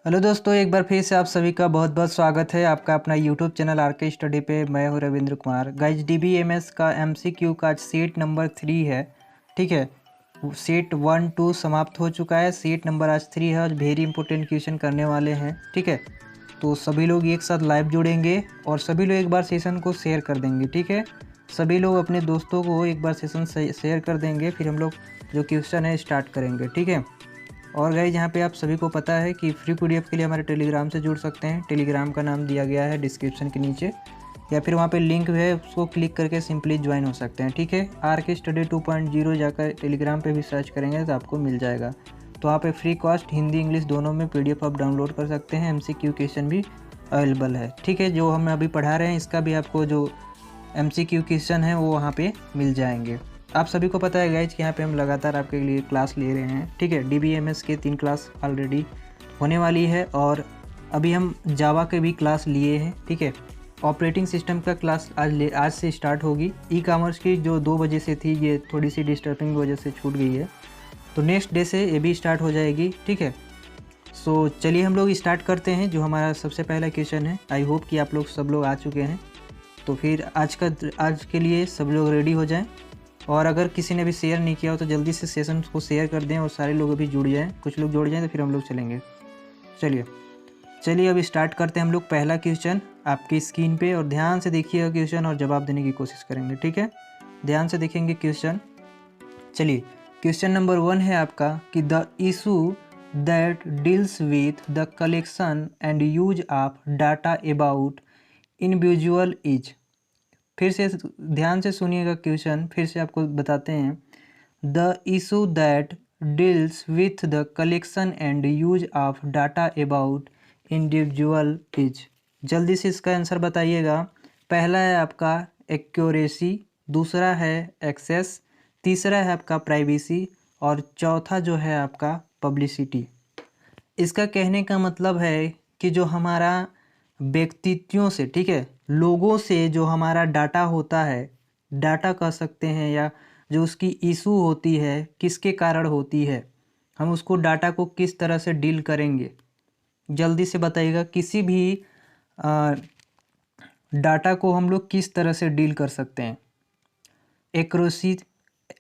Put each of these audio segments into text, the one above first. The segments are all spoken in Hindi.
हेलो दोस्तों, एक बार फिर से आप सभी का बहुत बहुत स्वागत है आपका अपना यूट्यूब चैनल आर के स्टडी पे। मैं हूं रविंद्र कुमार। गाइज DBMS का MCQ का आज सीट नंबर 3 है। ठीक है, सीट 1 2 समाप्त हो चुका है, सीट नंबर आज 3 है और वेरी इंपॉर्टेंट क्वेश्चन करने वाले हैं। ठीक है, तो सभी लोग एक साथ लाइव जुड़ेंगे और सभी लोग एक बार सेशन को शेयर कर देंगे। ठीक है, सभी लोग अपने दोस्तों को एक बार सेशन शेयर कर देंगे, फिर हम लोग जो क्वेश्चन है स्टार्ट करेंगे। ठीक है, और गाइज यहाँ पे आप सभी को पता है कि फ्री PDF के लिए हमारे टेलीग्राम से जुड़ सकते हैं। टेलीग्राम का नाम दिया गया है डिस्क्रिप्शन के नीचे, या फिर वहाँ पे लिंक है, उसको क्लिक करके सिंपली ज्वाइन हो सकते हैं। ठीक है, RK स्टडी 2.0 जाकर टेलीग्राम पे भी सर्च करेंगे तो आपको मिल जाएगा। तो वहाँ पे फ्री कॉस्ट हिंदी इंग्लिश दोनों में PDF आप डाउनलोड कर सकते हैं। MCQ क्वेश्चन भी अवेलेबल है। ठीक है, जो हम अभी पढ़ा रहे हैं इसका भी आपको जो MCQ क्वेश्चन है वो वहाँ पे मिल जाएंगे। आप सभी को पता है गाइज कि यहाँ पे हम लगातार आपके लिए क्लास ले रहे हैं। ठीक है, DBMS के 3 क्लास ऑलरेडी होने वाली है और अभी हम जावा के भी क्लास लिए हैं। ठीक है, ऑपरेटिंग सिस्टम का क्लास आज से स्टार्ट होगी। ई-कॉमर्स की जो 2 बजे से थी, ये थोड़ी सी डिस्टर्बिंग वजह से छूट गई है, तो नेक्स्ट डे से ये भी स्टार्ट हो जाएगी। ठीक है, सो चलिए हम लोग स्टार्ट करते हैं। जो हमारा सबसे पहला क्वेश्चन है, आई होप कि आप लोग सब लोग आ चुके हैं। तो फिर आज के लिए सब लोग रेडी हो जाएं, और अगर किसी ने भी शेयर नहीं किया हो तो जल्दी से सेशन को शेयर कर दें और सारे लोग अभी जुड़ जाएं। कुछ लोग जुड़ जाएं तो फिर हम लोग चलेंगे। चलिए अभी स्टार्ट करते हैं हम लोग। पहला क्वेश्चन आपकी स्क्रीन पे, और ध्यान से देखिएगा क्वेश्चन और जवाब देने की कोशिश करेंगे। ठीक है, ध्यान से देखेंगे क्वेश्चन। चलिए, क्वेश्चन नंबर 1 है आपका कि the issue that deals with the collection and use of data about individual is. फिर से ध्यान से सुनिएगा क्वेश्चन, फिर से आपको बताते हैं। The issue that deals with the collection and use of data about individual is. जल्दी से इसका आंसर बताइएगा। पहला है आपका एक्यूरेसी, दूसरा है एक्सेस, तीसरा है आपका प्राइवेसी, और चौथा जो है आपका पब्लिसिटी। इसका कहने का मतलब है कि जो हमारा व्यक्तित्वों से, ठीक है, लोगों से जो हमारा डाटा होता है, डाटा कह सकते हैं, या जो उसकी इशू होती है, किसके कारण होती है, हम उसको डाटा को किस तरह से डील करेंगे। जल्दी से बताइएगा, किसी भी डाटा को हम लोग किस तरह से डील कर सकते हैं। एक्यूरेसी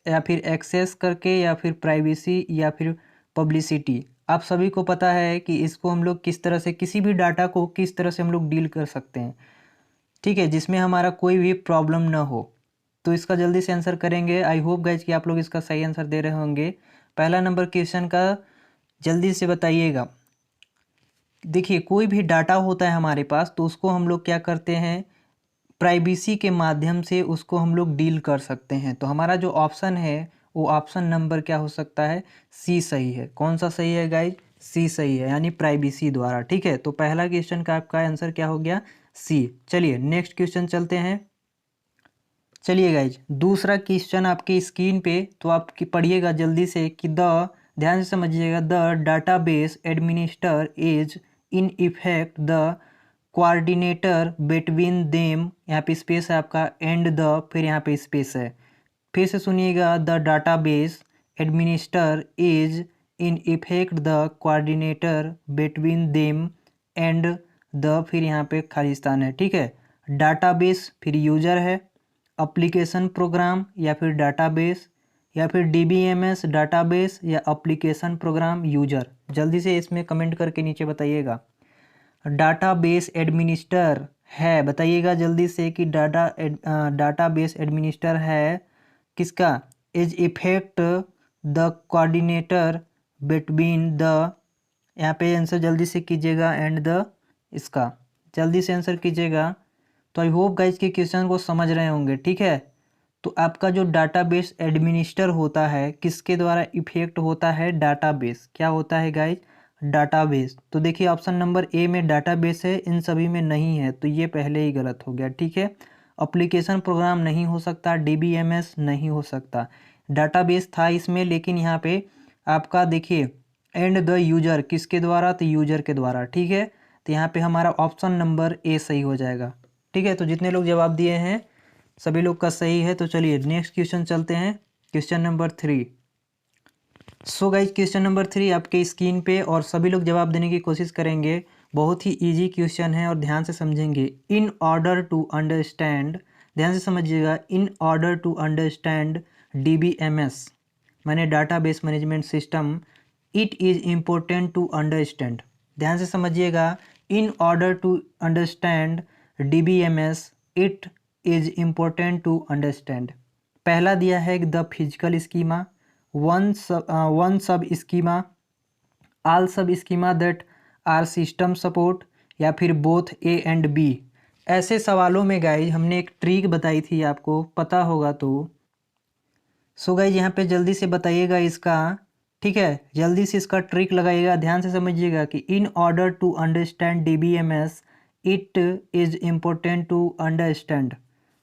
या फिर एक्सेस करके, या फिर प्राइवेसी, या फिर पब्लिसिटी। आप सभी को पता है कि इसको हम लोग किस तरह से, किसी भी डाटा को किस तरह से हम लोग डील कर सकते हैं। ठीक है, जिसमें हमारा कोई भी प्रॉब्लम ना हो। तो इसका जल्दी से आंसर करेंगे। आई होप गाइज कि आप लोग इसका सही आंसर दे रहे होंगे। पहला नंबर क्वेश्चन का जल्दी से बताइएगा। देखिए, कोई भी डाटा होता है हमारे पास, तो उसको हम लोग क्या करते हैं, प्राइवेसी के माध्यम से उसको हम लोग डील कर सकते हैं। तो हमारा जो ऑप्शन है वो ऑप्शन नंबर क्या हो सकता है, सी सही है। कौन सा सही है गाइज, सी सही है, यानी प्राइवेसी द्वारा। ठीक है, तो पहला क्वेश्चन का आपका आंसर क्या हो गया, सी। चलिए नेक्स्ट क्वेश्चन चलते हैं। चलिए गाइज, दूसरा क्वेश्चन आपकी स्क्रीन पे, तो आप पढ़िएगा जल्दी से कि ध्यान से समझिएगा। The database administer is in effect the coordinator between them, यहाँ पे स्पेस है आपका, एंड द, फिर यहाँ पे स्पेस है। फिर से सुनिएगा। The database administer is in effect the coordinator between them and the, फिर यहाँ पे खालिस्तान है। ठीक है, डाटाबेस फिर यूजर है, एप्लीकेशन प्रोग्राम या फिर डाटाबेस, या फिर DBMS डाटाबेस या एप्लीकेशन प्रोग्राम यूजर। जल्दी से इसमें कमेंट करके नीचे बताइएगा। डाटाबेस एडमिनिस्टर है, बताइएगा जल्दी से कि डाटाबेस एडमिनिस्टर है किसका, is effect the coordinator between the, यहाँ पे आंसर जल्दी से कीजिएगा, एंड द, इसका जल्दी से आंसर कीजिएगा। तो आई होप गाइज के क्वेश्चन को समझ रहे होंगे। ठीक है, तो आपका जो डाटाबेस एडमिनिस्टर होता है, किसके द्वारा इफेक्ट होता है, डाटाबेस। क्या होता है गाइज, डाटाबेस। तो देखिए ऑप्शन नंबर ए में डाटाबेस है, इन सभी में नहीं है, तो ये पहले ही गलत हो गया। ठीक है, एप्लीकेशन प्रोग्राम नहीं हो सकता, DBMS नहीं हो सकता, डाटाबेस था इसमें, लेकिन यहाँ पे आपका देखिए एंड द यूजर, किसके द्वारा, तो यूजर के द्वारा। ठीक है, तो यहाँ पे हमारा ऑप्शन नंबर ए सही हो जाएगा। ठीक है, तो जितने लोग जवाब दिए हैं सभी लोग का सही है। तो चलिए नेक्स्ट क्वेश्चन चलते हैं। Question number 3। So guys question number 3 आपके स्क्रीन पे और सभी लोग जवाब देने की कोशिश करेंगे। बहुत ही इजी क्वेश्चन है और ध्यान से समझेंगे। इन ऑर्डर टू अंडरस्टैंड, ध्यान से समझिएगा, in order to understand DBMS माने database management system, it is important to understand. ध्यान से समझिएगा, in order to understand DBMS, it is important to understand. पहला दिया है the physical schema, one sub schema, all sub schema that are system support, या फिर बोथ ए एंड बी। ऐसे सवालों में गाइज हमने एक ट्रिक बताई थी, आपको पता होगा तो। सो गाइज यहाँ पे जल्दी से बताइएगा इसका, ठीक है, जल्दी से इसका ट्रिक लगाइएगा। ध्यान से समझिएगा कि in order to understand DBMS, it is important to understand.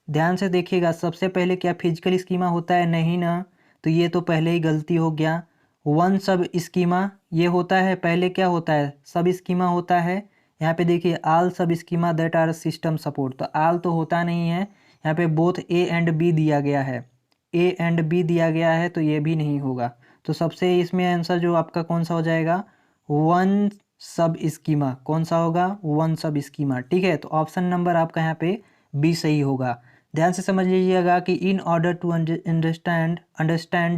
ध्यान से देखिएगा, सबसे पहले क्या फिजिकल स्कीमा होता है? नहीं ना, तो ये तो पहले ही गलती हो गया। वन सब स्कीमा ये होता है, पहले क्या होता है? सब स्कीमा होता है। यहाँ पे देखिए all sub schema that are system support, तो आल तो होता नहीं है। यहाँ पे बोथ ए एंड बी दिया गया है, ए एंड बी दिया गया है, तो ये भी नहीं होगा। तो सबसे इसमें आंसर जो आपका कौन सा हो जाएगा? One sub schema. कौन सा होगा? One sub schema. ठीक है, तो ऑप्शन नंबर आपका यहाँ पे बी सही होगा। ध्यान से समझ लीजिएगा कि in order to understand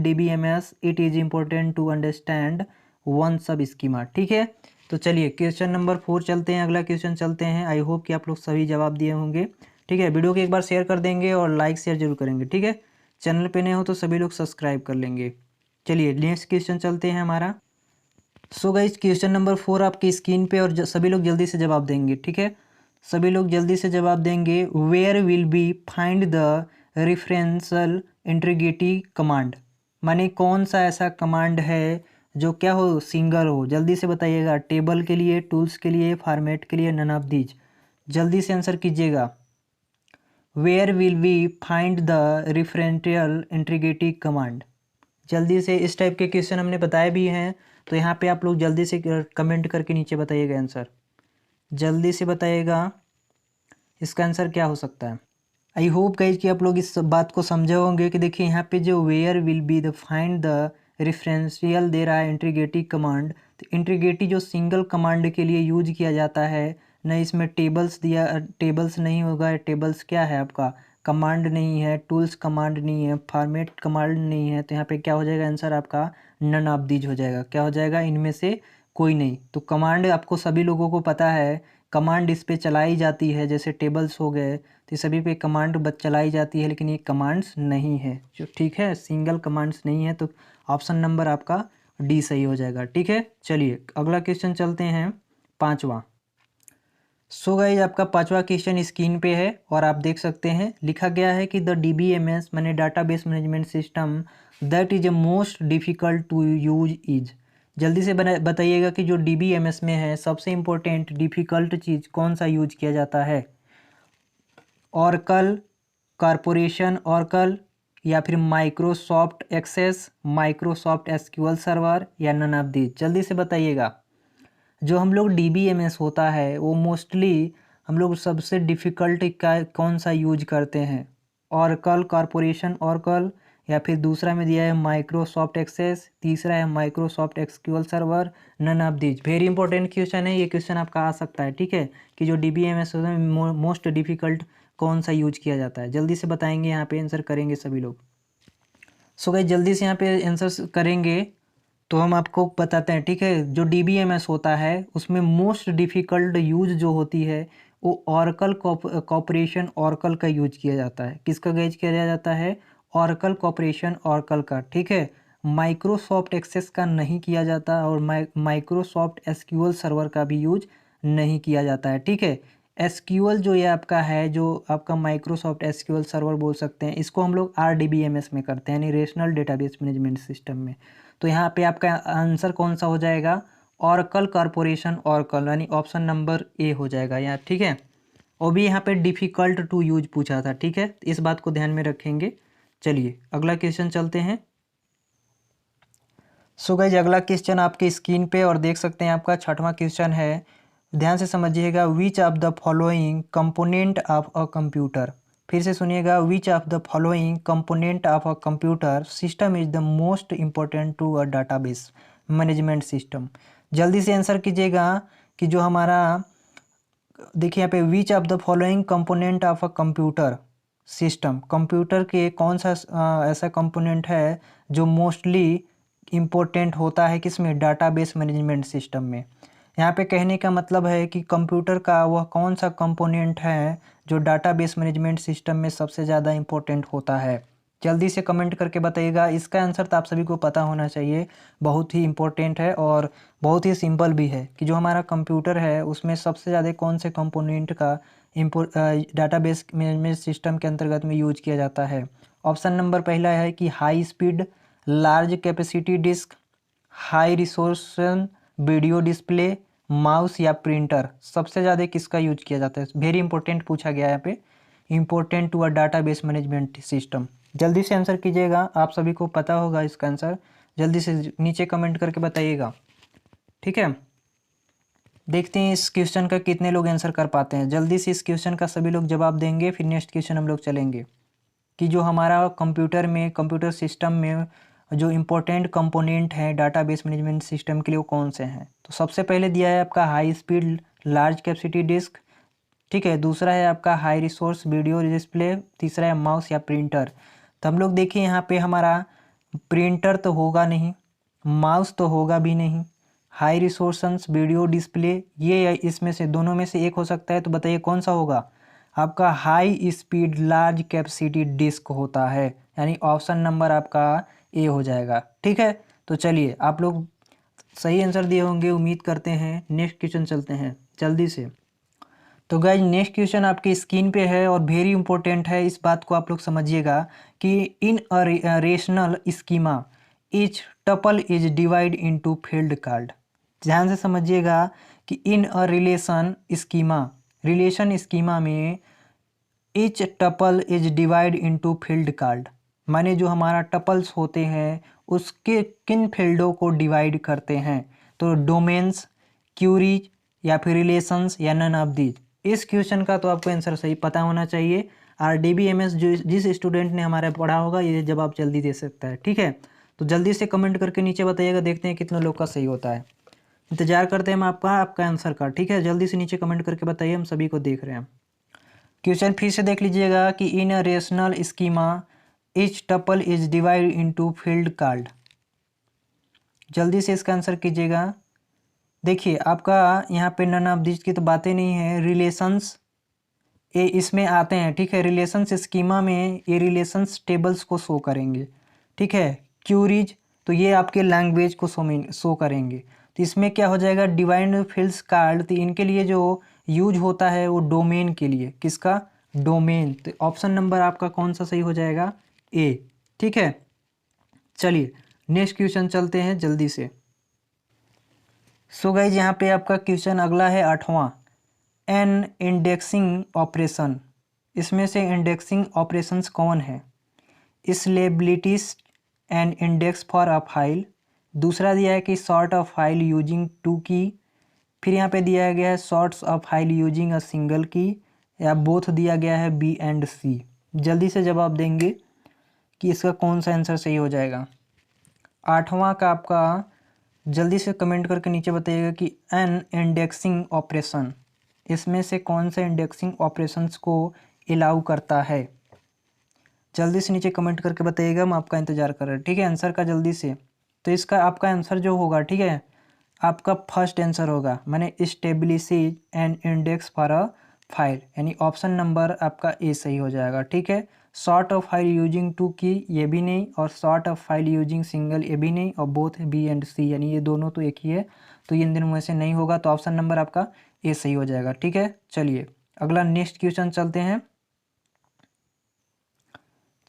DBMS, it is important to understand one sub schema. ठीक है, तो चलिए क्वेश्चन नंबर 4 चलते हैं, अगला क्वेश्चन चलते हैं। आई होप कि आप लोग सभी जवाब दिए होंगे। ठीक है, वीडियो को एक बार शेयर कर देंगे और लाइक शेयर जरूर करेंगे। ठीक है, चैनल पे नए हो तो सभी लोग सब्सक्राइब कर लेंगे। चलिए नेक्स्ट क्वेश्चन चलते हैं हमारा। सो गाइस क्वेश्चन नंबर 4 आपकी स्क्रीन पे और सभी लोग जल्दी से जवाब देंगे। ठीक है, सभी लोग जल्दी से जवाब देंगे। Where will be find the referential integrity command, माने कौन सा ऐसा कमांड है जो क्या हो? सिंगल हो। जल्दी से बताइएगा, टेबल के लिए, टूल्स के लिए, फॉर्मेट के लिए, नन ऑफ दीज। जल्दी से आंसर कीजिएगा। Where will we find the referential integrity command. जल्दी से, इस टाइप के क्वेश्चन हमने बताए भी हैं, तो यहाँ पे आप लोग जल्दी से कमेंट करके नीचे बताइएगा आंसर। जल्दी से बताइएगा इसका आंसर क्या हो सकता है। आई होप गाइज कि आप लोग इस बात को समझे होंगे कि देखिए यहाँ पे जो where will be the find the referential दे रहा है इंटीग्रेटी कमांड, तो इंटीग्रेटी जो सिंगल कमांड के लिए यूज किया जाता है ना, इसमें टेबल्स दिया, टेबल्स नहीं होगा। टेबल्स क्या है आपका? कमांड नहीं है। टूल्स कमांड नहीं है। फॉर्मेट कमांड नहीं है। तो यहाँ पे क्या हो जाएगा आंसर आपका? नन ऑफ दीज हो जाएगा। क्या हो जाएगा? इनमें से कोई नहीं। तो कमांड आपको सभी लोगों को पता है, कमांड इस पे चलाई जाती है, जैसे टेबल्स हो गए, तो सभी पे कमांड चलाई जाती है, लेकिन ये कमांड्स नहीं है जो, ठीक है, सिंगल कमांड्स नहीं है। तो ऑप्शन नंबर आपका डी सही हो जाएगा। ठीक है, चलिए अगला क्वेश्चन चलते हैं, पांचवा। सो गाइज आपका पांचवा क्वेश्चन स्क्रीन पे है और आप देख सकते हैं, लिखा गया है कि द DBMS माने database management system that is a most difficult to use is. जल्दी से बताइएगा कि जो DBMS में है सबसे इम्पोर्टेंट डिफिकल्ट चीज़ कौन सा यूज किया जाता है? ऑरकल, कॉरपोरेशन ऑरकल, या फिर Microsoft Access, Microsoft SQL server, या नन ऑफ दीज। जल्दी से बताइएगा। जो हम लोग DBMS होता है वो मोस्टली हम लोग सबसे डिफ़िकल्ट का कौन सा यूज करते हैं? ऑरकल, कॉरपोरेशन ऑरकल, या फिर दूसरा में दिया है माइक्रोसॉफ्ट एक्सेस, तीसरा है Microsoft SQL server, none of these. Very important question है, ये क्वेश्चन आपका आ सकता है। ठीक है, कि जो DBMS होता है मोस्ट डिफ़िकल्ट कौन सा यूज किया जाता है? जल्दी से बताएंगे, यहाँ पे आंसर करेंगे सभी लोग। सो गाइस जल्दी से यहाँ पे आंसर करेंगे तो हम आपको बताते हैं। ठीक है, जो DBMS होता है उसमें मोस्ट डिफ़िकल्ट यूज जो होती है वो ऑरकल कॉपरेशन ऑरकल का यूज किया जाता है। किसका यूज किया जाता है? ऑरकल कॉपरेशन ऑरकल का। ठीक है, माइक्रोसॉफ्ट एक्सेस का नहीं किया जाता और माइक्रोसॉफ्ट SQL सर्वर का भी यूज नहीं किया जाता है। ठीक है, SQL जो ये आपका है, जो आपका माइक्रोसॉफ्ट SQL सर्वर बोल सकते हैं, इसको हम लोग RDBMS में करते हैं, यानी रेशनल डेटाबेस मैनेजमेंट सिस्टम में। तो यहाँ पे आपका आंसर कौन सा हो जाएगा? ऑरकल कॉरपोरेशन ऑरकल, यानी ऑप्शन नंबर ए हो जाएगा यहाँ। ठीक है, और भी यहाँ पे डिफ़िकल्ट टू यूज पूछा था। ठीक है, इस बात को ध्यान में रखेंगे। चलिए अगला क्वेश्चन चलते हैं। सो गाइज अगला क्वेश्चन आपके स्क्रीन पे और देख सकते हैं, आपका छठवां क्वेश्चन है। ध्यान से समझिएगा। Which of the following component of a computer, फिर से सुनिएगा, which of the following component of a computer system is the most important to a database management system. जल्दी से आंसर कीजिएगा कि जो हमारा, देखिए यहाँ पे, विच of the following component of a computer system, computer के कौन सा ऐसा कंपोनेंट है जो मोस्टली इम्पोर्टेंट होता है किसमें, डाटाबेस मैनेजमेंट सिस्टम में। यहाँ पे कहने का मतलब है कि कंप्यूटर का वह कौन सा कंपोनेंट है जो डाटाबेस मैनेजमेंट सिस्टम में सबसे ज़्यादा इम्पोर्टेंट होता है। जल्दी से कमेंट करके बताइएगा। इसका आंसर तो आप सभी को पता होना चाहिए, बहुत ही इम्पोर्टेंट है और बहुत ही सिंपल भी है कि जो हमारा कंप्यूटर है उसमें सबसे ज़्यादा कौन से कंपोनेंट का डाटाबेस मैनेजमेंट सिस्टम के अंतर्गत में यूज किया जाता है। ऑप्शन नंबर पहला है कि high speed large capacity disk, high resolution video display, mouse या प्रिंटर। सबसे ज़्यादा किसका यूज किया जाता है, वेरी इंपॉर्टेंट पूछा गया है यहाँ पे, important to a database management system. जल्दी से आंसर कीजिएगा, आप सभी को पता होगा इसका आंसर। जल्दी से नीचे कमेंट करके बताइएगा, ठीक है। देखते हैं इस क्वेश्चन का कितने लोग आंसर कर पाते हैं। जल्दी से इस क्वेश्चन का सभी लोग जवाब देंगे, फिर नेक्स्ट क्वेश्चन हम लोग चलेंगे कि जो हमारा कंप्यूटर में, कंप्यूटर सिस्टम में जो इम्पोर्टेंट कंपोनेंट हैं डाटाबेस मैनेजमेंट सिस्टम के लिए वो कौन से हैं। तो सबसे पहले दिया है आपका high speed large capacity disk, ठीक है। दूसरा है आपका हाई रिसोर्स वीडियो डिस्प्ले, तीसरा है माउस या प्रिंटर। तो हम लोग देखिए यहाँ पे हमारा प्रिंटर तो होगा नहीं, माउस तो होगा भी नहीं, हाई रिसोर्सेंस वीडियो डिस्प्ले, ये इसमें से दोनों में से एक हो सकता है। तो बताइए कौन सा होगा, आपका high speed large capacity disk होता है, यानी ऑप्शन नंबर आपका ए हो जाएगा, ठीक है। तो चलिए, आप लोग सही आंसर दिए होंगे उम्मीद करते हैं। नेक्स्ट क्वेश्चन चलते हैं जल्दी से। तो गाइज नेक्स्ट क्वेश्चन आपकी स्क्रीन पे है और वेरी इंपॉर्टेंट है, इस बात को आप लोग समझिएगा कि in a rational schema each tuple is divide into field card. ध्यान से समझिएगा कि इन अ रिलेशन स्कीमा में each tuple is divide into field card, माने जो हमारा टपल्स होते हैं उसके किन फील्डों को डिवाइड करते हैं। तो डोमेन्स, क्यूरीज या फिर रिलेशंस या नन ऑफ दीज। इस क्वेश्चन का तो आपको आंसर सही पता होना चाहिए। RDBMS जो जिस स्टूडेंट ने हमारा पढ़ा होगा ये जवाब जल्दी दे सकता है, ठीक है। तो जल्दी से कमेंट करके नीचे बताइएगा, देखते हैं कितने लोग का सही होता है। इंतजार करते हैं हम आपका आंसर का, ठीक है। जल्दी से नीचे कमेंट करके बताइए, हम सभी को देख रहे हैं। क्वेश्चन फिर से देख लीजिएगा कि in a rational schema each tuple is divide into field card. जल्दी से इसका आंसर कीजिएगा। देखिए आपका यहाँ पे नन ऑफ दिस की तो बातें नहीं है, रिलेशंस ये इसमें आते हैं, ठीक है। रिलेशंस स्कीमा में ये रिलेशंस टेबल्स को शो करेंगे, ठीक है। क्यूरीज तो ये आपके लैंग्वेज को शो करेंगे। तो इसमें क्या हो जाएगा, डिवाइड फील्ड्स कार्ड, तो इनके लिए जो यूज होता है वो डोमेन के लिए, किसका, डोमेन। तो ऑप्शन नंबर आपका कौन सा सही हो जाएगा, ए, ठीक है। चलिए नेक्स्ट क्वेश्चन चलते हैं जल्दी से। सो गाइज यहाँ पे आपका क्वेश्चन अगला है 8वां, एन इंडेक्सिंग ऑपरेशन। इसमें से इंडेक्सिंग ऑपरेशंस कौन है, scalabilities and index for a file. दूसरा दिया है कि sort of file using two key. फिर यहाँ पे दिया गया है sorts of file using a single key, या बोथ दिया गया है बी एंड सी। जल्दी से जवाब देंगे कि इसका कौन सा आंसर सही हो जाएगा। 8वां का आपका जल्दी से कमेंट करके नीचे बताइएगा कि एन इंडेक्सिंग ऑपरेशन, इसमें से कौन से इंडेक्सिंग ऑपरेशंस को अलाउ करता है। जल्दी से नीचे कमेंट करके बताइएगा, हम आपका इंतजार कर रहे हैं, ठीक है, आंसर का जल्दी से। तो इसका आपका आंसर जो होगा, ठीक है, आपका फर्स्ट आंसर होगा, मैंने establish an index for a file, यानी ऑप्शन नंबर आपका ए सही हो जाएगा, ठीक है। Sort of file using two key ये भी नहीं, और sort of file using single ये भी नहीं, और बोथ बी एंड सी, यानी ये दोनों तो एक ही है। तो इन दोनों में से नहीं होगा, तो ऑप्शन नंबर आपका ए सही हो जाएगा, ठीक है। चलिए अगला नेक्स्ट क्वेश्चन चलते हैं।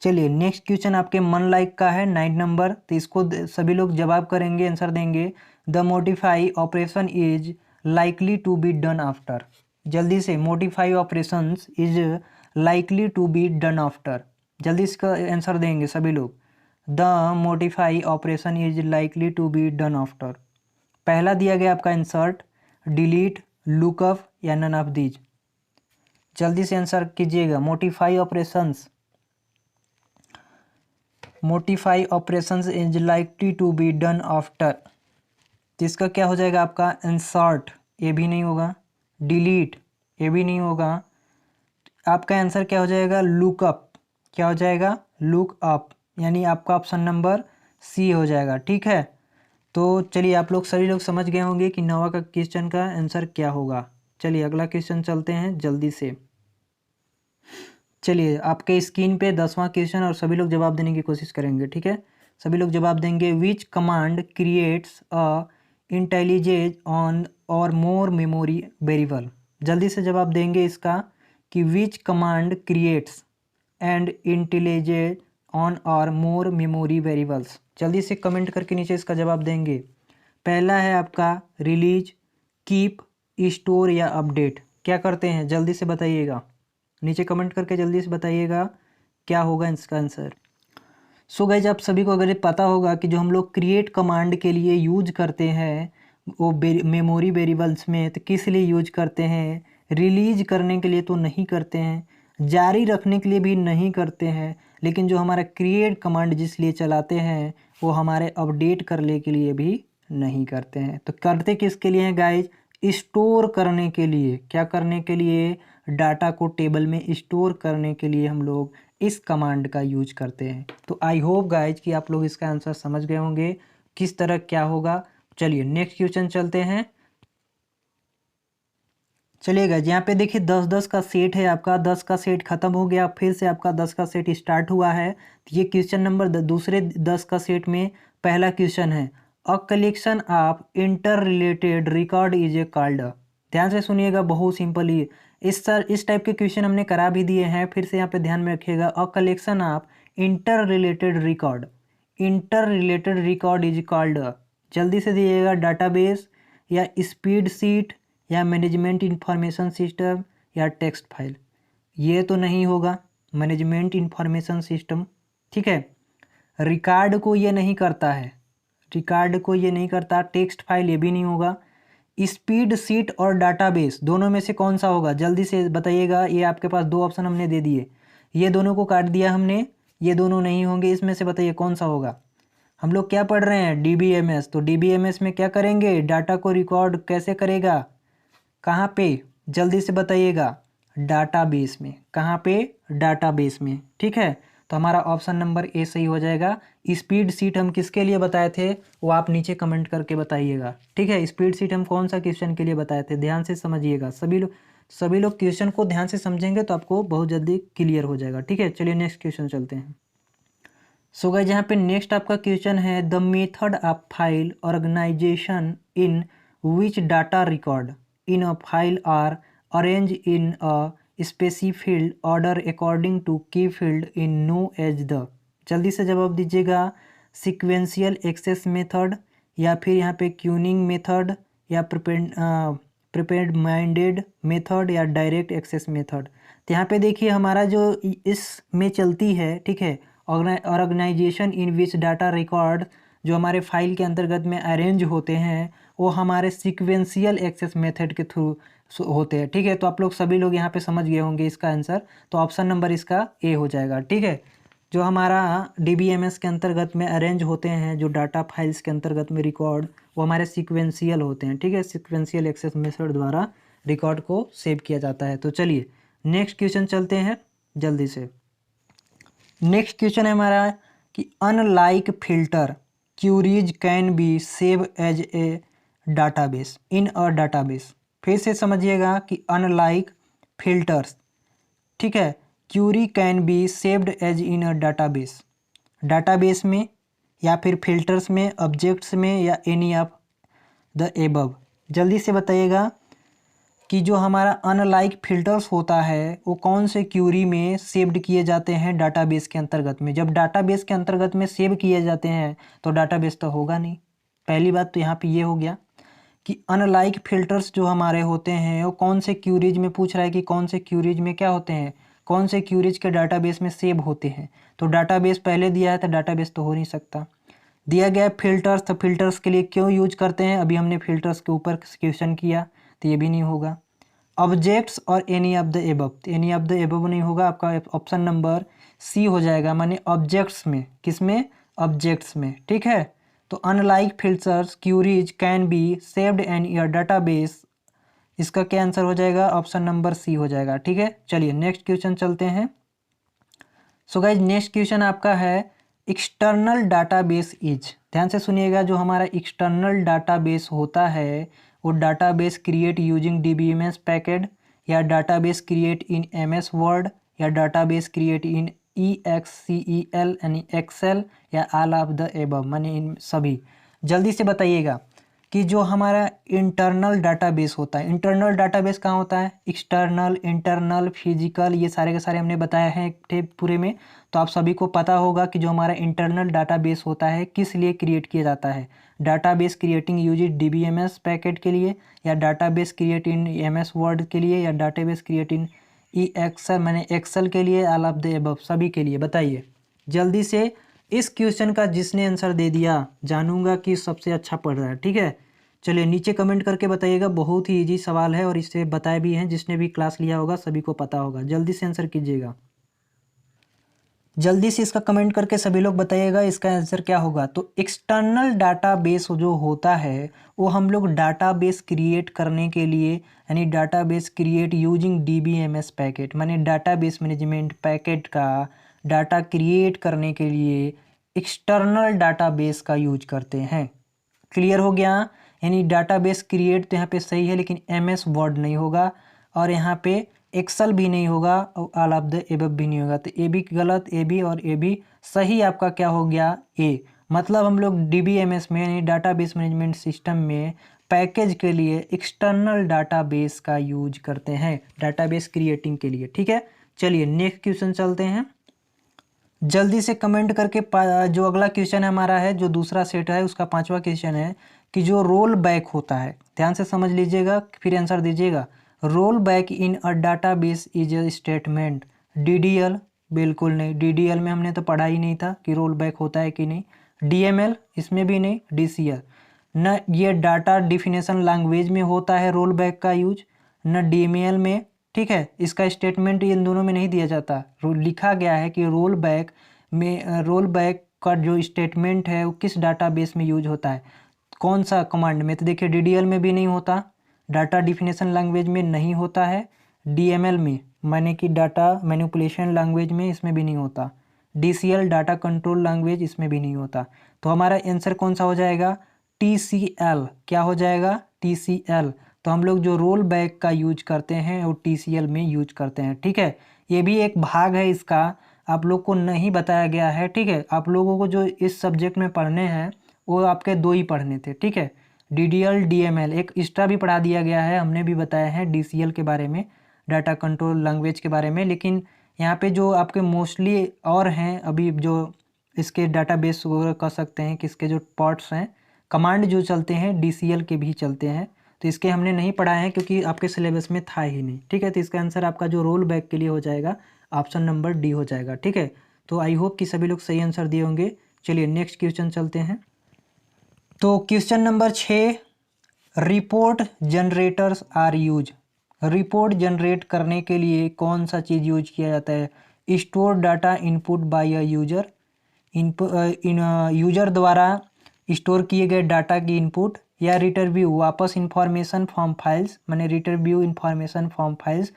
चलिए नेक्स्ट क्वेश्चन आपके मन लाइक का है 9 नंबर। तो इसको सभी लोग जवाब करेंगे, आंसर देंगे। The modify operation is likely to be done after. जल्दी से, modify operations is likely to be done after. जल्दी इसका आंसर देंगे सभी लोग। The modify operation is likely to be done after. पहला दिया गया आपका इंसर्ट, डिलीट, लुकअप या नन ऑफ दीज। जल्दी से आंसर कीजिएगा। Modify operations is likely to be done after, तो इसका क्या हो जाएगा आपका? इंसर्ट, ये भी नहीं होगा। डिलीट, ये भी नहीं होगा। आपका आंसर क्या हो जाएगा? लुकअप, क्या हो जाएगा? लुकअप, यानी आपका ऑप्शन नंबर सी हो जाएगा। ठीक है, तो चलिए आप लोग सभी लोग समझ गए होंगे कि 9वां का क्वेश्चन का आंसर क्या होगा। चलिए अगला क्वेश्चन चलते हैं जल्दी से। चलिए आपके स्क्रीन पे 10वां क्वेश्चन और सभी लोग जवाब देने की कोशिश करेंगे। ठीक है, सभी लोग जवाब देंगे। विच command creates a intelligence on और मोर मेमोरी वेरिएबल, जल्दी से जवाब देंगे इसका कि विच command creates and intelligence on और मोर मेमोरी वेरिएबल्स, जल्दी से कमेंट करके नीचे इसका जवाब देंगे। पहला है आपका रिलीज, कीप, स्टोर या अपडेट, क्या करते हैं जल्दी से बताइएगा, नीचे कमेंट करके जल्दी से बताइएगा क्या होगा इसका आंसर। सो गाइज आप सभी को अगर ये पता होगा कि जो हम लोग क्रिएट कमांड के लिए यूज करते हैं वो मेमोरी वेरिएबल्स में, तो किस लिए यूज करते हैं? रिलीज करने के लिए तो नहीं करते हैं, जारी रखने के लिए भी नहीं करते हैं, लेकिन जो हमारा क्रिएट कमांड जिस लिए चलाते हैं वो हमारे अपडेट करने के लिए भी नहीं करते हैं। तो करते किसके लिए हैं गाइज? स्टोर करने के लिए। क्या करने के लिए? डाटा को टेबल में स्टोर करने के लिए हम लोग इस कमांड का यूज करते हैं। तो आई होप गाइज कि आप लोग इसका आंसर समझ गए होंगे किस तरह क्या होगा। चलिए नेक्स्ट क्वेश्चन चलते हैं। चलिए गाइज यहाँ पे देखिए 10-10 का सेट है आपका, 10 का सेट खत्म हो गया, फिर से आपका 10 का सेट स्टार्ट हुआ है। तो ये क्वेश्चन नंबर दूसरे 10 का सेट में पहला क्वेश्चन है, a collection of inter related record is a called. ध्यान से सुनिएगा, बहुत सिंपल ही इस टाइप के क्वेश्चन हमने करा भी दिए हैं, फिर से यहाँ पे ध्यान में रखिएगा। A collection of inter related record, inter related record is called, जल्दी से दिएगा डाटाबेस या स्प्रेड शीट या मैनेजमेंट इंफॉर्मेशन सिस्टम या टेक्स्ट फाइल। ये तो नहीं होगा मैनेजमेंट इंफॉर्मेशन सिस्टम। ठीक है, रिकॉर्ड को ये नहीं करता है, रिकॉर्ड को ये नहीं करता। टेक्स्ट फाइल ये भी नहीं होगा। स्प्रेड शीट और डाटाबेस दोनों में से कौन सा होगा जल्दी से बताइएगा। ये आपके पास दो ऑप्शन हमने दे दिए, ये दोनों को काट दिया हमने, ये दोनों नहीं होंगे, इसमें से बताइए कौन सा होगा। हम लोग क्या पढ़ रहे हैं? DBMS, तो DBMS में क्या करेंगे? डाटा को रिकॉर्ड कैसे करेगा? कहाँ पे जल्दी से बताइएगा? डाटाबेस में। कहाँ पे? डाटाबेस में। ठीक है, तो हमारा ऑप्शन नंबर ए सही हो जाएगा। स्प्रेड शीट हम किसके लिए बताए थे वो आप नीचे कमेंट करके बताइएगा। ठीक है, स्प्रेड शीट हम कौन सा क्वेश्चन के लिए बताए थे, ध्यान से समझिएगा। सभी लोग क्वेश्चन को ध्यान से समझेंगे तो आपको बहुत जल्दी क्लियर हो जाएगा। ठीक है, चलिए नेक्स्ट क्वेश्चन चलते हैं। सो गाइस यहाँ पे नेक्स्ट आपका क्वेश्चन है, the method of file organisation in which data record in a file are arrange in a specific order according to key field in no as the, जल्दी से जवाब दीजिएगा। सिक्वेंशियल एक्सेस मेथड या फिर यहाँ पे क्यूनिंग मेथड या प्रिपेयर्ड माइंडेड मेथड या डायरेक्ट एक्सेस मेथड। तो यहाँ पे देखिए हमारा जो इसमें चलती है, ठीक है, organisation in which data record जो हमारे फाइल के अंतर्गत में अरेंज होते हैं वो हमारे सिक्वेंशियल एक्सेस मेथड के थ्रू होते हैं। ठीक है, तो आप लोग सभी लोग यहाँ पे समझ गए होंगे इसका आंसर, तो ऑप्शन नंबर इसका ए हो जाएगा। ठीक है, जो हमारा DBMS के अंतर्गत में अरेंज होते हैं जो डाटा फाइल्स के अंतर्गत में रिकॉर्ड, वो हमारे सिक्वेंशियल होते हैं। ठीक है, सिक्वेंशियल एक्सेस मेथड द्वारा रिकॉर्ड को सेव किया जाता है। तो चलिए नेक्स्ट क्वेश्चन चलते हैं जल्दी से। नेक्स्ट क्वेश्चन है हमारा कि unlike filter queries can be save as a database in a database. फिर से समझिएगा कि अनलाइक फिल्टर्स, ठीक है, query can be saved as in a database, database में या फिर फिल्टर्स में, ऑब्जेक्ट्स में या एनी ऑफ द एबव। जल्दी से बताइएगा कि जो हमारा अनलाइक फिल्टर्स होता है वो कौन से क्यूरी में सेव्ड किए जाते हैं डाटाबेस के अंतर्गत में। जब डाटाबेस के अंतर्गत में सेव किए जाते हैं तो डाटाबेस तो होगा नहीं। पहली बात तो यहाँ पे ये हो गया कि अनलाइक फिल्टर्स जो हमारे होते हैं वो कौन से क्यूरीज में, पूछ रहा है कि कौन से क्यूरीज में क्या होते हैं, कौन से क्यूरीज के डाटाबेस में सेव होते हैं। तो डाटाबेस पहले दिया है तो डाटाबेस तो हो नहीं सकता। दिया गया है फिल्टर्स, तो फिल्टर्स के लिए क्यों यूज करते हैं, अभी हमने फिल्टर्स के ऊपर क्वेश्चन किया तो ये भी नहीं होगा। ऑब्जेक्ट्स और any of the above. Any of the above नहीं होगा, आपका ऑप्शन नंबर सी हो जाएगा, माने ऑब्जेक्ट्स में। किस में? ऑब्जेक्ट्स में, ठीक है। तो unlike filters queries can be saved in your database, इसका क्या आंसर हो जाएगा? ऑप्शन नंबर सी हो जाएगा, ठीक है। चलिए नेक्स्ट क्वेश्चन चलते हैं। सो गाइज नेक्स्ट क्वेश्चन आपका है एक्सटर्नल डाटाबेस इज। ध्यान से सुनिएगा, जो हमारा एक्सटर्नल डाटाबेस होता है वो database create using DBMS packet, या database create in MS Word, या डाटाबेस क्रिएट इन EXCEL यानी एक्सेल, या ऑल ऑफ द एबव माने इन सभी। जल्दी से बताइएगा कि जो हमारा इंटरनल डाटाबेस होता है, इंटरनल डाटाबेस कहाँ होता है? एक्सटर्नल, इंटरनल, फिजिकल, ये सारे के सारे हमने बताया है थे पूरे में। तो आप सभी को पता होगा कि जो हमारा इंटरनल डाटाबेस होता है किस लिए क्रिएट किया जाता है? Database creating using DBMS packet के लिए, या database create in MS word के लिए, या डाटाबेस क्रिएट इन EXL माने एक्सेल के लिए, ऑल ऑफ द एबव सभी के लिए। बताइए जल्दी से। इस क्वेश्चन का जिसने आंसर दे दिया जानूंगा कि सबसे अच्छा पढ़ रहा है, ठीक है। चलिए नीचे कमेंट करके बताइएगा, बहुत ही इजी सवाल है और इससे बताए भी हैं, जिसने भी क्लास लिया होगा सभी को पता होगा। जल्दी से आंसर कीजिएगा, जल्दी से इसका कमेंट करके सभी लोग बताइएगा इसका आंसर क्या होगा। तो एक्सटर्नल डाटाबेस जो होता है वो हम लोग डाटाबेस क्रिएट करने के लिए, यानी database create using DBMS packet माने डाटाबेस मैनेजमेंट पैकेट का डाटा क्रिएट करने के लिए एक्सटर्नल डाटाबेस का यूज करते हैं। क्लियर हो गया? यानी डाटाबेस क्रिएट तो यहाँ पे सही है, लेकिन MS वर्ड नहीं होगा, और यहाँ पे एक्सेल भी नहीं होगा, और ऑल ऑफ द एबव भी नहीं होगा। तो ए भी गलत, ए भी और ए भी सही। आपका क्या हो गया? ए। मतलब हम लोग DBMS में यानी डाटाबेस मैनेजमेंट सिस्टम में पैकेज के लिए एक्सटर्नल डाटाबेस का यूज करते हैं डाटाबेस क्रिएटिंग के लिए, ठीक है। चलिए नेक्स्ट क्वेश्चन चलते हैं। जल्दी से कमेंट करके जो अगला क्वेश्चन हमारा है, जो दूसरा सेट है उसका 5वां क्वेश्चन है कि जो रोल बैक होता है, ध्यान से समझ लीजिएगा फिर आंसर दीजिएगा। Roll back in a database is a statement. DDL बिल्कुल नहीं, DDL में हमने तो पढ़ा ही नहीं था कि रोल बैक होता है कि नहीं। DML इसमें भी नहीं, DCL न, ये डाटा डिफिनेशन लैंग्वेज में होता है रोल बैक का यूज, न DML में, ठीक है। इसका स्टेटमेंट इन दोनों में नहीं दिया जाता। लिखा गया है कि रोल बैक में, रोल बैक का जो स्टेटमेंट है वो किस डाटाबेस में यूज होता है, कौन सा कमांड में। तो देखिए DDL में भी नहीं होता, डाटा डिफिनेशन लैंग्वेज में नहीं होता है, DML में माने कि डाटा मैनिपुलेशन लैंग्वेज में इसमें भी नहीं होता, DCL डाटा कंट्रोल लैंग्वेज इसमें भी नहीं होता। तो हमारा आंसर कौन सा हो जाएगा? TCL। क्या हो जाएगा? TCL। तो हम लोग जो रोल बैक का यूज करते हैं वो TCL में यूज करते हैं, ठीक है। ये भी एक भाग है इसका, आप लोग को नहीं बताया गया है, ठीक है। आप लोगों को जो इस सब्जेक्ट में पढ़ने हैं वो आपके 2 ही पढ़ने थे, ठीक है। DDL DML एक एक्स्ट्रा भी पढ़ा दिया गया है, हमने भी बताया है DCL के बारे में, डाटा कंट्रोल लैंग्वेज के बारे में। लेकिन यहाँ पे जो आपके मोस्टली और हैं अभी जो इसके डाटाबेस वगैरह कह सकते हैं कि इसके जो पार्ट्स हैं, कमांड जो चलते हैं DCL के भी चलते हैं। तो इसके हमने नहीं पढ़ाए हैं क्योंकि आपके सिलेबस में था ही नहीं, ठीक है। तो इसका आंसर आपका जो रोल बैक के लिए हो जाएगा ऑप्शन नंबर डी हो जाएगा, ठीक है। तो आई होप कि सभी लोग सही आंसर दिए होंगे। चलिए नेक्स्ट क्वेश्चन चलते हैं। तो question number 6, report generators are use. Report generate करने के लिए कौन सा चीज़ यूज किया जाता है? Store data input by a user, user द्वारा स्टोर किए गए डाटा की इनपुट, या रिट्रीव वापस इंफॉर्मेशन फ्रॉम फाइल्स माने retrieve information from files,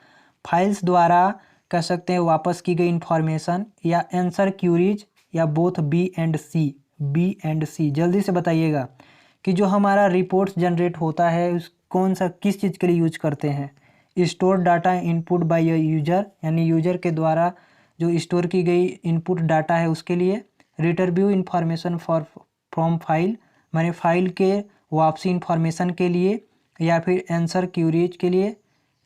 files द्वारा कह सकते हैं वापस की गई इंफॉर्मेशन, या आंसर क्यूरीज, या बोथ बी एंड सी। जल्दी से बताइएगा कि जो हमारा रिपोर्ट्स जनरेट होता है उस कौन सा किस चीज़ के लिए यूज करते हैं? Store data input by a user यानी यूजर के द्वारा जो स्टोर की गई इनपुट डाटा है उसके लिए, रिट्रीव इंफॉर्मेशन फ्रॉम फाइल माने फाइल के वापसी इंफॉर्मेशन के लिए, या फिर आंसर क्यूरीज के लिए,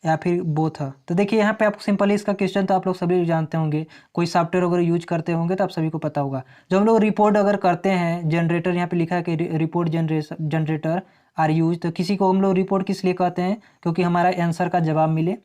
या फिर बोथ है। तो देखिए यहाँ पे आपको सिंपली इसका क्वेश्चन तो आप लोग सभी जानते होंगे, कोई सॉफ्टवेयर अगर यूज करते होंगे तो आप सभी को पता होगा। जो हम लोग रिपोर्ट अगर करते हैं जनरेटर, यहाँ पे लिखा है कि रिपोर्ट जनरेटर आर यूज। तो किसी को हम लोग रिपोर्ट किस लिए कहते हैं? क्योंकि हमारा आंसर का जवाब मिले,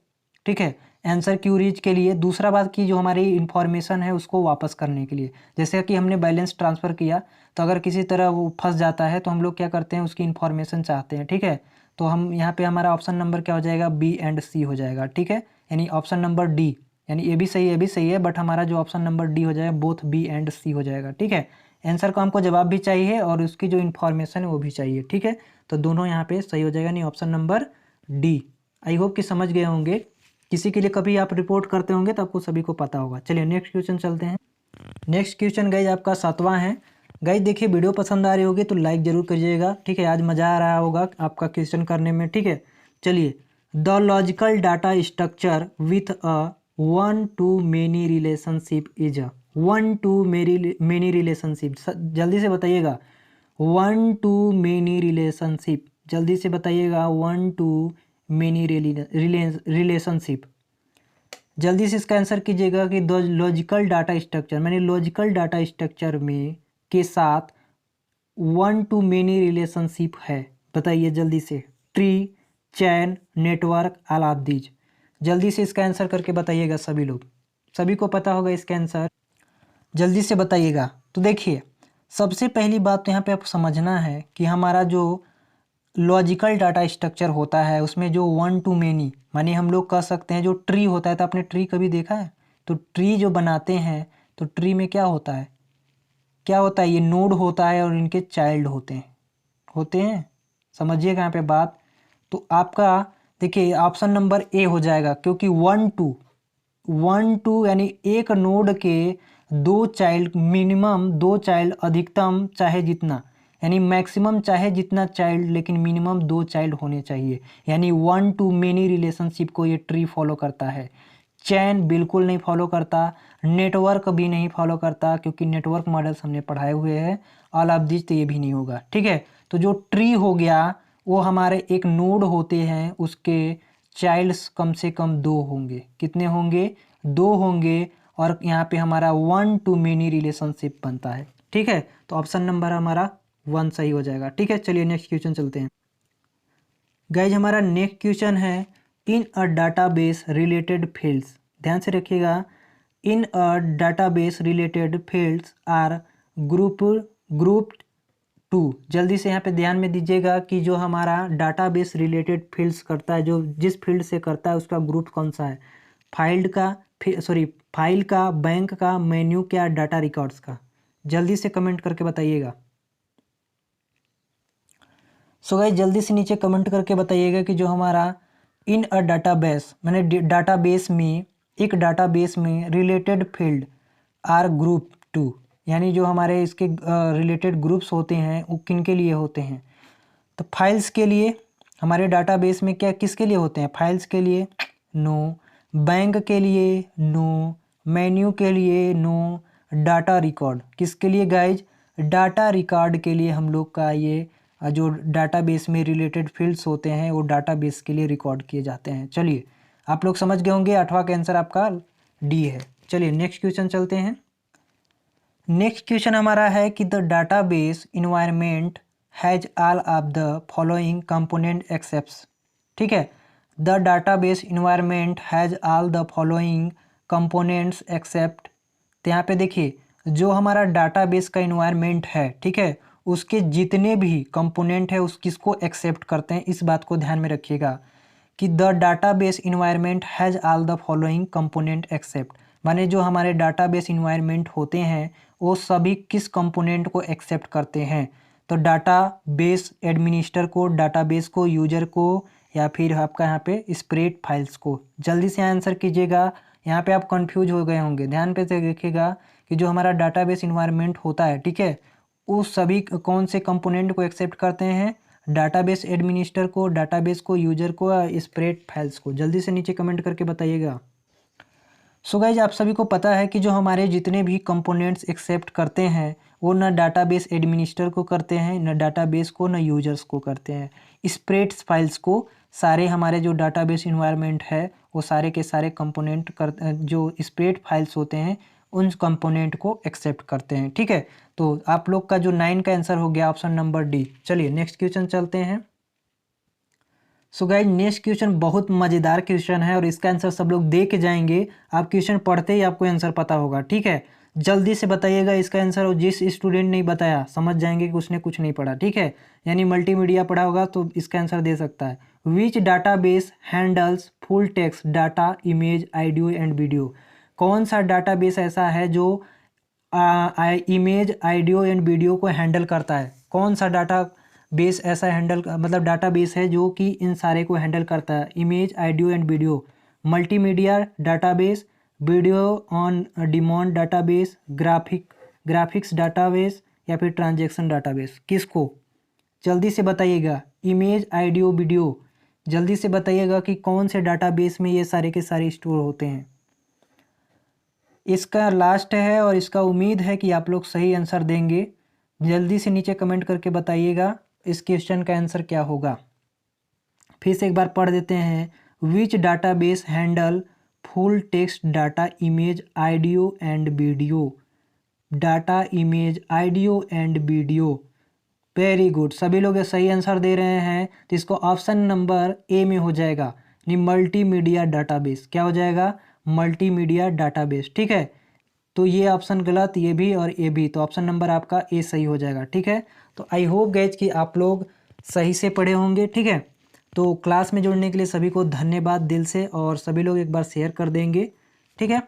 ठीक है। आंसर क्यूरीज के लिए, दूसरा बात की जो हमारी इन्फॉर्मेशन है उसको वापस करने के लिए। जैसे कि हमने बैलेंस ट्रांसफ़र किया तो अगर किसी तरह वो फंस जाता है तो हम लोग क्या करते हैं, उसकी इन्फॉर्मेशन चाहते हैं, ठीक है। तो हम यहाँ पे हमारा ऑप्शन नंबर क्या हो जाएगा, बी एंड सी हो जाएगा, ठीक है। यानी ऑप्शन नंबर डी, यानी ए भी सही है, ए भी सही है, बट हमारा जो ऑप्शन नंबर डी हो जाएगा, बोथ बी एंड सी हो जाएगा, ठीक है। आंसर को हमको जवाब भी चाहिए और उसकी जो इन्फॉर्मेशन है वो भी चाहिए, ठीक है। तो दोनों यहाँ पे सही हो जाएगा, नहीं option number D. I hope कि समझ गए होंगे। किसी के लिए कभी आप रिपोर्ट करते होंगे तो आपको सभी को पता होगा। चलिए नेक्स्ट क्वेश्चन चलते हैं। नेक्स्ट क्वेश्चन गाइज आपका 7वां है। गाइज देखिए, वीडियो पसंद आ रही होगी तो लाइक जरूर करिएगा, ठीक है। आज मज़ा आ रहा होगा आपका क्वेश्चन करने में, ठीक है। चलिए, the logical data structure with a one two many relationship is a, one two many relationship, जल्दी से बताइएगा। वन टू मेनी रिलेशनशिप, जल्दी से बताइएगा। वन टू मेनी रिलेशनशिप, जल्दी से इसका आंसर कीजिएगा कि द लॉजिकल डाटा स्ट्रक्चर, मैंने लॉजिकल डाटा स्ट्रक्चर में के साथ वन टू मेनी रिलेशनशिप है, बताइए जल्दी से। Tree, chain, network, all of these, जल्दी से इसका आंसर करके बताइएगा सभी लोग। सभी को पता होगा इसका आंसर, जल्दी से बताइएगा। तो देखिए, सबसे पहली बात तो यहाँ पे आपको समझना है कि हमारा जो लॉजिकल डाटा स्ट्रक्चर होता है उसमें जो वन टू मेनी, माने हम लोग कह सकते हैं जो ट्री होता है, तो आपने ट्री कभी देखा है? तो ट्री जो बनाते हैं तो ट्री में क्या होता है, क्या होता है, ये नोड होता है और इनके चाइल्ड होते हैं। समझिएगा यहाँ पे बात। तो आपका देखिए ऑप्शन नंबर ए हो जाएगा, क्योंकि वन टू यानी एक नोड के दो चाइल्ड, मिनिमम दो चाइल्ड, अधिकतम चाहे जितना, यानी मैक्सिमम चाहे जितना चाइल्ड, लेकिन मिनिमम दो चाइल्ड होने चाहिए। यानी वन टू मेनी रिलेशनशिप को ये ट्री फॉलो करता है। चैन बिल्कुल नहीं फॉलो करता, नेटवर्क भी नहीं फॉलो करता, क्योंकि नेटवर्क मॉडल्स हमने पढ़ाए हुए हैं। ऑल ऑफ दिस तो ये भी नहीं होगा, ठीक है। तो जो ट्री हो गया वो हमारे एक नोड होते हैं, उसके चाइल्ड्स कम से कम दो होंगे। कितने होंगे? दो होंगे। और यहाँ पे हमारा वन टू मेनी रिलेशनशिप बनता है, ठीक है। तो ऑप्शन नंबर हमारा 1 सही हो जाएगा, ठीक है। चलिए नेक्स्ट क्वेश्चन चलते हैं। गाइज हमारा नेक्स्ट क्वेश्चन है, in a database related fields, ध्यान से रखिएगा। In a database related fields are group to, जल्दी से यहाँ पे ध्यान में दीजिएगा कि जो हमारा डाटाबेस रिलेटेड फील्ड्स करता है, जो जिस फील्ड से करता है उसका ग्रुप कौन सा है? फाइल का, बैंक का, मेन्यू का, डाटा रिकॉर्ड्स का, जल्दी से कमेंट करके बताइएगा। सो गाइस जल्दी से नीचे कमेंट करके बताइएगा कि जो हमारा इन अ डाटाबेस, मैंने डाटाबेस में, एक डाटाबेस में related field are group to, यानी जो हमारे इसके रिलेटेड ग्रुप्स होते हैं वो किन के लिए होते हैं? तो फाइल्स के लिए, हमारे डाटाबेस में क्या किसके लिए होते हैं? फाइल्स के लिए नो, बैंक के लिए नो, मेन्यू के लिए नो, डाटा रिकॉर्ड किसके लिए गाइज? डाटा रिकॉर्ड के लिए हम लोग का ये जो डाटाबेस में रिलेटेड फील्ड्स होते हैं वो डाटाबेस के लिए रिकॉर्ड किए जाते हैं। चलिए आप लोग समझ गए होंगे, 8वां का आंसर आपका डी है। चलिए नेक्स्ट क्वेश्चन चलते हैं। नेक्स्ट क्वेश्चन हमारा है कि the database environment has all of the following component excepts, ठीक है। The database environment has all the following components except, तो यहाँ पे देखिए जो हमारा डाटाबेस का इन्वायरमेंट है, ठीक है, उसके जितने भी कंपोनेंट है उस किसको एक्सेप्ट करते हैं, इस बात को ध्यान में रखिएगा कि the database environment has all the following component except, माने जो हमारे डाटाबेस इन्वायरमेंट होते हैं वो सभी किस कंपोनेंट को एक्सेप्ट करते हैं? तो डाटाबेस एडमिनिस्टर को, डाटाबेस को, यूजर को, या फिर आपका यहाँ पे स्प्रेड फाइल्स को। जल्दी से आंसर कीजिएगा, यहाँ पे आप कंफ्यूज हो गए होंगे। ध्यान पे से देखिएगा कि जो हमारा डाटाबेस इन्वायरमेंट होता है, ठीक है, उस सभी कौन से कंपोनेंट को एक्सेप्ट करते हैं? डाटाबेस एडमिनिस्टर को, डाटाबेस को, यूजर को, स्प्रेड फाइल्स को। जल्दी से नीचे कमेंट करके बताइएगा। सो गाइज आप सभी को पता है कि जो हमारे जितने भी कंपोनेंट्स एक्सेप्ट करते हैं वो न डाटाबेस एडमिनिस्टर को करते हैं, न डाटाबेस को, न यूजर्स को करते हैं। स्प्रेड्स फाइल्स को सारे हमारे जो डाटाबेस इन्वायरमेंट है वो सारे के सारे कंपोनेंट कर, जो स्प्रेड फाइल्स होते हैं उन कंपोनेंट को एक्सेप्ट करते हैं, ठीक है। तो आप लोग का जो 9 का आंसर हो गया ऑप्शन नंबर डी। चलिए नेक्स्ट क्वेश्चन चलते हैं। सो गाइज नेक्स्ट क्वेश्चन बहुत मज़ेदार क्वेश्चन है और इसका आंसर सब लोग दे के जाएंगे। आप क्वेश्चन पढ़ते ही आपको आंसर पता होगा, ठीक है। जल्दी से बताइएगा इसका आंसर, और जिस स्टूडेंट ने बताया समझ जाएंगे कि उसने कुछ नहीं पढ़ा, ठीक है। यानी मल्टीमीडिया पढ़ा होगा तो इसका आंसर दे सकता है। Which database handles full text data image audio and video. कौन सा डाटाबेस ऐसा है जो इमेज ऑडियो एंड वीडियो को हैंडल करता है? कौन सा डाटा बेस ऐसा हैंडल मतलब डाटा बेस है जो कि इन सारे को हैंडल करता है? Image audio and video, multimedia database, video on demand database, graphics database, या फिर ट्रांजैक्शन डाटाबेस। किसको? जल्दी से बताइएगा। इमेज ऑडियो वीडियो, जल्दी से बताइएगा कि कौन से डाटाबेस में ये सारे के सारे स्टोर होते हैं। इसका लास्ट है और इसका उम्मीद है कि आप लोग सही आंसर देंगे। जल्दी से नीचे कमेंट करके बताइएगा इस क्वेश्चन का आंसर क्या होगा। फिर से एक बार पढ़ देते हैं। Which database handle full text data image audio and video, data image audio and video. Very good, सभी लोग ये सही आंसर दे रहे हैं, तो इसको ऑप्शन नंबर ए में हो जाएगा, मल्टीमीडिया डाटाबेस। क्या हो जाएगा? मल्टीमीडिया डाटाबेस, ठीक है। तो ये ऑप्शन गलत, ये भी और ये भी, तो ऑप्शन नंबर आपका ए सही हो जाएगा, ठीक है। तो आई होप गाइज कि आप लोग सही से पढ़े होंगे, ठीक है। तो क्लास में जुड़ने के लिए सभी को धन्यवाद दिल से, और सभी लोग एक बार शेयर कर देंगे, ठीक है।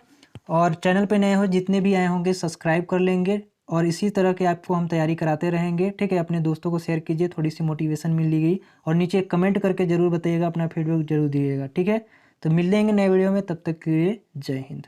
और चैनल पे नए हो जितने भी आए होंगे सब्सक्राइब कर लेंगे, और इसी तरह के आपको हम तैयारी कराते रहेंगे, ठीक है। अपने दोस्तों को शेयर कीजिए, थोड़ी सी मोटिवेशन मिल गई। और नीचे कमेंट करके ज़रूर बताइएगा, अपना फीडबैक जरूर दीजिएगा, ठीक है। तो मिल लेंगे नए वीडियो में, तब तक के लिए जय हिंद।